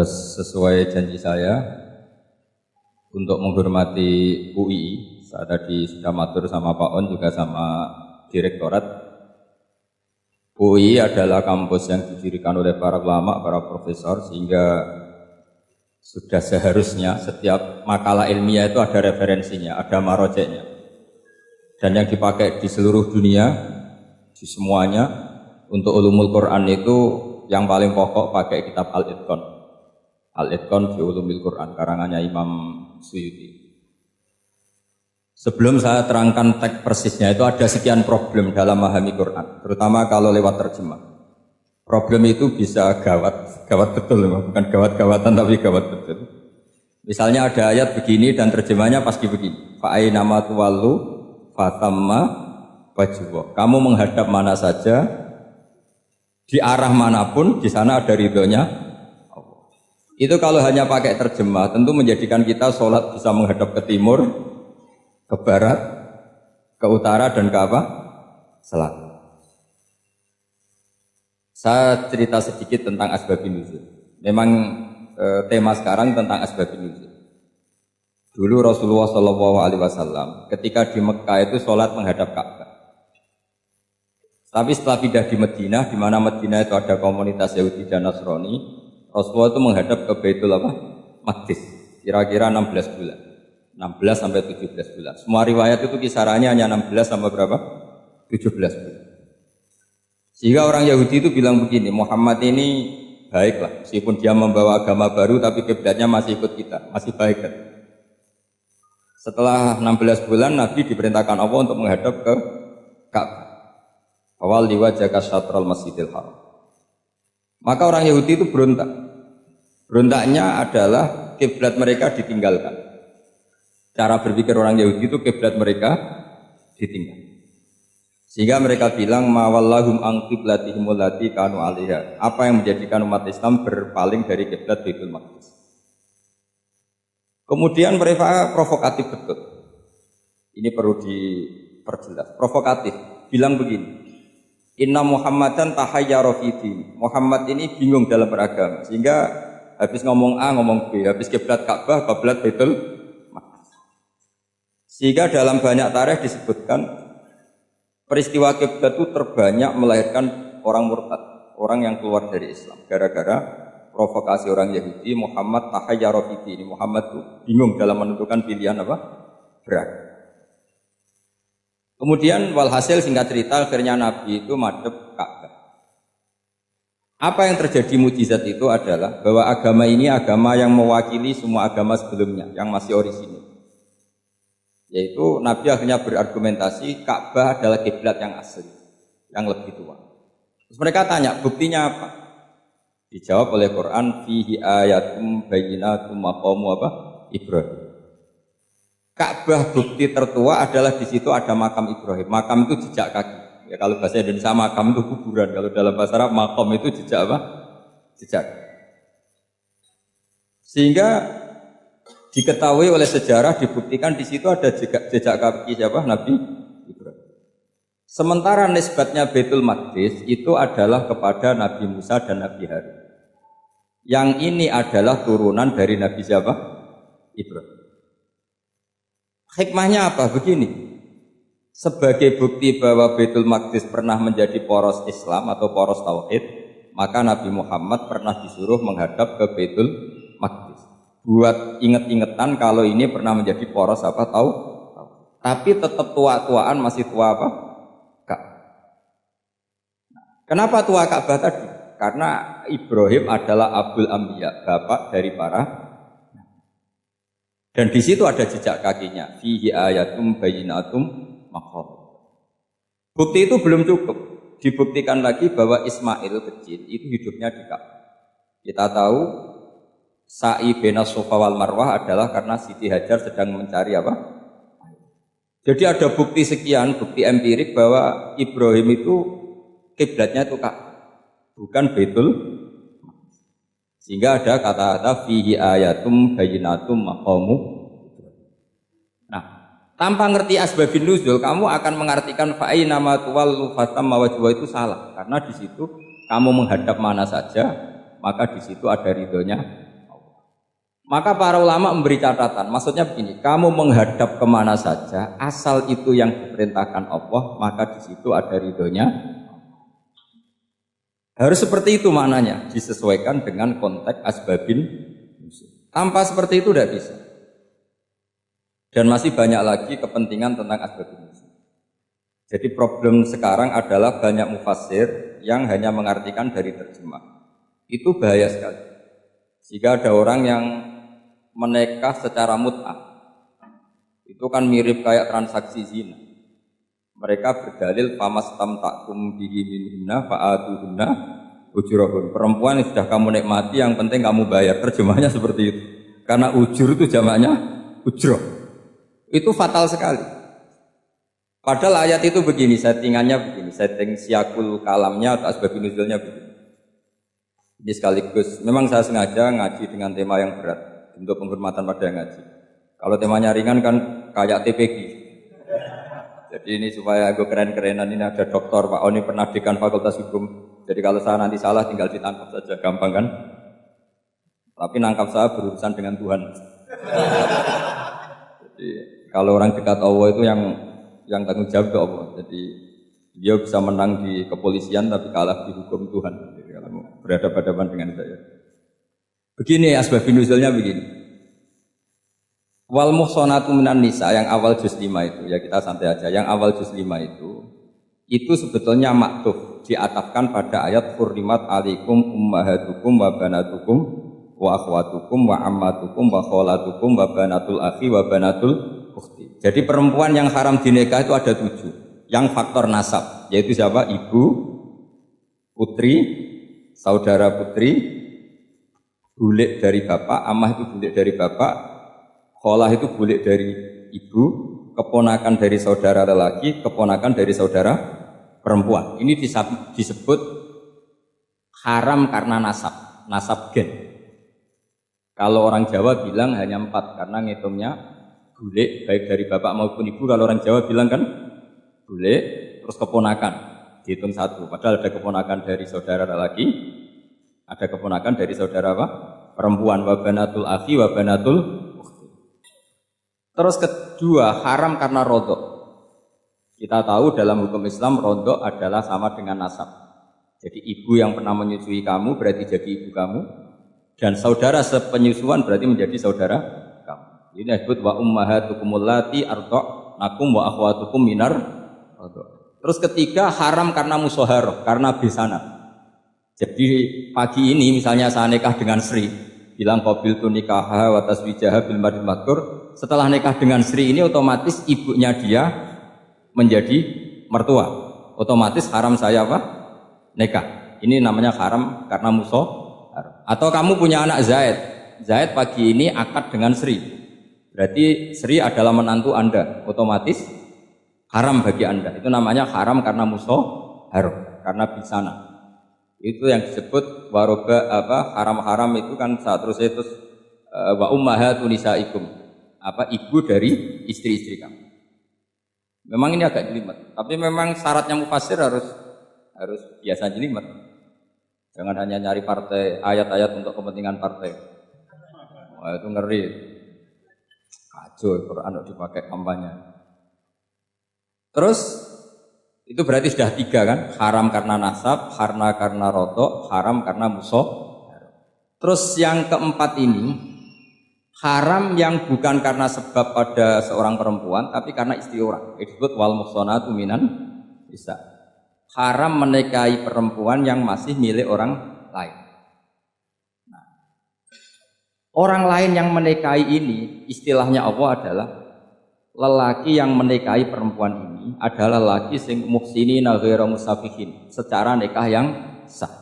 Sesuai janji saya untuk menghormati UII, saat tadi sudah matur sama Pak On juga sama Direktorat. UII adalah kampus yang didirikan oleh para ulama, para profesor, sehingga sudah seharusnya setiap makalah ilmiah itu ada referensinya, ada marojeknya. Dan yang dipakai di seluruh dunia, di semuanya, untuk ulumul Quran itu yang paling pokok pakai kitab Al-Itqan. Al-Itqan fi Ulumil Quran, karangannya Imam Suyuti. Sebelum saya terangkan teks persisnya, itu ada sekian problem dalam memahami Quran, terutama kalau lewat terjemah. Problem itu bisa gawat betul, bukan gawat-gawatan tapi gawat betul. Misalnya ada ayat begini dan terjemahnya pasti begini. Fa'ainama tuwallu fatamma wajhuh. Kamu menghadap mana saja, di arah manapun, di sana ada ridhonya. Itu kalau hanya pakai terjemah, tentu menjadikan kita sholat bisa menghadap ke timur, ke barat, ke utara, dan ke apa? Selatan. Saya cerita sedikit tentang asbabun nuzul. Memang tema sekarang tentang asbabun nuzul. Dulu Rasulullah SAW ketika di Mekah itu sholat menghadap Ka'bah. Tapi setelah pindah di Madinah, di mana Madinah itu ada komunitas Yahudi dan Nasrani, Rasulullah itu menghadap ke Baitul Maqdis, kira-kira 16 bulan. 16 sampai 17 bulan. Semua riwayat itu kisarannya hanya 16 sampai berapa? 17 bulan. Sehingga orang Yahudi itu bilang begini, Muhammad ini baiklah, meskipun dia membawa agama baru tapi kiblatnya masih ikut kita, masih baik kan. Setelah 16 bulan Nabi diperintahkan Allah untuk menghadap ke Ka'bah. Awal liwajhaka syatral Masjidil Haram. Maka orang Yahudi itu berontak. Berontaknya adalah kiblat mereka ditinggalkan. Cara berpikir orang Yahudi itu kiblat mereka ditinggal. Sehingga mereka bilang mawallahum an qiblatihim allati kanu 'alaiha. Apa yang menjadikan umat Islam berpaling dari kiblat Baitul Maqdis. Kemudian mereka provokatif betul. Ini perlu diperjelas. Provokatif. Bilang begini. Inna Muhammadan tahayyara fi din. Muhammad ini bingung dalam beragama. Sehingga habis ngomong A ngomong B, habis kiblat Ka'bah, kiblat Baitul Maqdis. Sehingga dalam banyak tarikh disebutkan peristiwa kiblat itu terbanyak melahirkan orang murtad, orang yang keluar dari Islam gara-gara provokasi orang Yahudi. Muhammad tahayyara fi din. Muhammad itu bingung dalam menentukan pilihan apa? Beragama. Kemudian walhasil singkat cerita akhirnya Nabi itu madhep Ka'bah. Apa yang terjadi mukjizat itu adalah bahwa agama ini agama yang mewakili semua agama sebelumnya yang masih orisinil. Yaitu Nabi akhirnya berargumentasi Ka'bah adalah kiblat yang asli, yang lebih tua. Terus mereka tanya, buktinya apa? Dijawab oleh Quran, fihi ayatum bayyinatum maqamu apa? Ibrahim. Ka'bah bukti tertua adalah di situ ada makam Ibrahim. Makam itu jejak kaki. Ya kalau bahasa Indonesia makam itu kuburan. Kalau dalam bahasa Arab makam itu jejak apa? Jejak. Sehingga diketahui oleh sejarah dibuktikan di situ ada jejak kaki siapa? Nabi Ibrahim. Sementara nisbatnya Baitul Maqdis itu adalah kepada Nabi Musa dan Nabi Harun. Yang ini adalah turunan dari Nabi siapa? Ibrahim. Hikmahnya apa? Begini, sebagai bukti bahwa Baitul Maqdis pernah menjadi poros Islam atau poros Tauhid, maka Nabi Muhammad pernah disuruh menghadap ke Baitul Maqdis. Buat inget-ingetan kalau ini pernah menjadi poros apa tahu? Tapi tetap tua-tuaan masih tua apa? Ka'bah. Kenapa tua Ka'bah tadi? Karena Ibrahim adalah Abul Anbiya, bapak dari para. Dan di situ ada jejak kakinya. Fihi ayatum bayyinatum maqam. Bukti itu belum cukup. Dibuktikan lagi bahwa Ismail kecil itu hidupnya di Ka'bah. Kita tahu sa'i bainas Safa wal Marwah adalah karena Siti Hajar sedang mencari apa? Jadi ada bukti sekian, bukti empirik bahwa Ibrahim itu kiblatnya itu Ka'bah, bukan Baitul. Sehingga ada kata-kata fihi ayatum bayyinatum maqamu. Nah, tanpa ngerti asbabun nuzul, kamu akan mengartikan fa'ina ma tuwallu fatamma wajhuhu itu salah. Karena di situ kamu menghadap mana saja, maka di situ ada ridhonya. Maka para ulama memberi catatan, maksudnya begini, kamu menghadap kemana saja, asal itu yang diperintahkan Allah, maka di situ ada ridhonya. Harus seperti itu maknanya, disesuaikan dengan konteks asbabin nuzul. Tanpa seperti itu tidak bisa. Dan masih banyak lagi kepentingan tentang asbabin nuzul. Jadi problem sekarang adalah banyak mufassir yang hanya mengartikan dari terjemah. Itu bahaya sekali. Jika ada orang yang menikah secara mut'ah, itu kan mirip kayak transaksi zina. Mereka berdalil famastamtakum bihi minhunna fa'atuhunna ujurahun. Perempuan yang sudah kamu nikmati, yang penting kamu bayar. Terjemahnya seperti itu. Karena ujur itu jamaknya ujroh. Itu fatal sekali. Padahal ayat itu begini, settingannya begini, setting siakul kalamnya atau asbabun nuzulnya begini. Ini sekaligus, memang saya sengaja ngaji dengan tema yang berat untuk penghormatan pada yang ngaji. Kalau temanya ringan kan kayak TPG. Jadi ini supaya gue keren-kerenan, ini ada doktor Pak Oni pernah dekan Fakultas Hukum. Jadi kalau saya nanti salah tinggal ditangkap saja, gampang kan? Tapi nangkap saya berurusan dengan Tuhan. Jadi kalau orang dekat Allah itu yang tanggung jawab ke Allah. Jadi dia bisa menang di kepolisian tapi kalah di hukum Tuhan. Jadi kalau berhadapan-hadapan dengan saya. Begini asbabun nuzulnya begini. Wal muhsanatu minan nisa yang awal juz 5 itu, ya kita santai aja. Yang awal juz 5 itu sebetulnya maktuf, diatafkan pada ayat hurrimat alaikum ummahatukum wa banatukum wa akhwatukum wa ammatukum wa kholatukum wa banatul akhi wa banatul ukhti. Jadi perempuan yang haram dinikah itu ada 7. Yang faktor nasab, yaitu siapa? Ibu, putri, saudara putri, bulik dari bapak, amah itu bulik dari bapak, kholah itu bulik dari ibu, keponakan dari saudara lelaki, keponakan dari saudara perempuan. Ini disebut haram karena nasab gen. Kalau orang Jawa bilang hanya 4 karena ngitungnya bulik baik dari bapak maupun ibu. Kalau orang Jawa bilang kan bulik terus keponakan dihitung 1. Padahal ada keponakan dari saudara lelaki, ada keponakan dari saudara apa? Perempuan, wa banatul akhi wa banatul ukhti. Terus kedua, haram karena rodok. Kita tahu dalam hukum Islam rodok adalah sama dengan nasab. Jadi ibu yang pernah menyusui kamu berarti jadi ibu kamu, dan saudara sepenyusuan berarti menjadi saudara kamu. Ini disebut wa ummahatukum allati arda'nakum wa akhwatukum minar rodok. Terus ketiga, haram karena musoharoh, karena besanat. Jadi pagi ini misalnya saya nikah dengan Sri, bilang qabil tu nikaha wa taswijaha bil madhul madkur. Setelah nikah dengan Sri ini otomatis ibunya dia menjadi mertua. Otomatis haram saya apa? Nikah. Ini namanya haram karena musuh. Atau kamu punya anak Zaid. Zaid pagi ini akad dengan Sri. Berarti Sri adalah menantu Anda. Otomatis haram bagi Anda. Itu namanya haram karena musuh haram, karena bisana. Itu yang disebut waroba haram-haram itu kan saat terus wa ummahatu nisaikum, ibu dari istri-istri kamu. Memang ini agak jelimet, tapi memang syaratnya mufassir harus biasa jelimet. Jangan hanya nyari partai ayat-ayat untuk kepentingan partai. Wah, itu ngeri. Kacau Quran dipakai kampanye. Terus itu berarti sudah 3 kan? Haram karena nasab, haram karena rodok, haram karena musuh. Terus yang keempat ini, haram yang bukan karena sebab pada seorang perempuan, tapi karena istri orang. Disebut wal muhsanatu minan nisa. Haram menikahi perempuan yang masih milik orang lain. Nah, orang lain yang menikahi ini, istilahnya Allah adalah lelaki yang menikahi perempuan ini adalah lelaki sing muhsinina ghairu musafihin, secara nikah yang sah.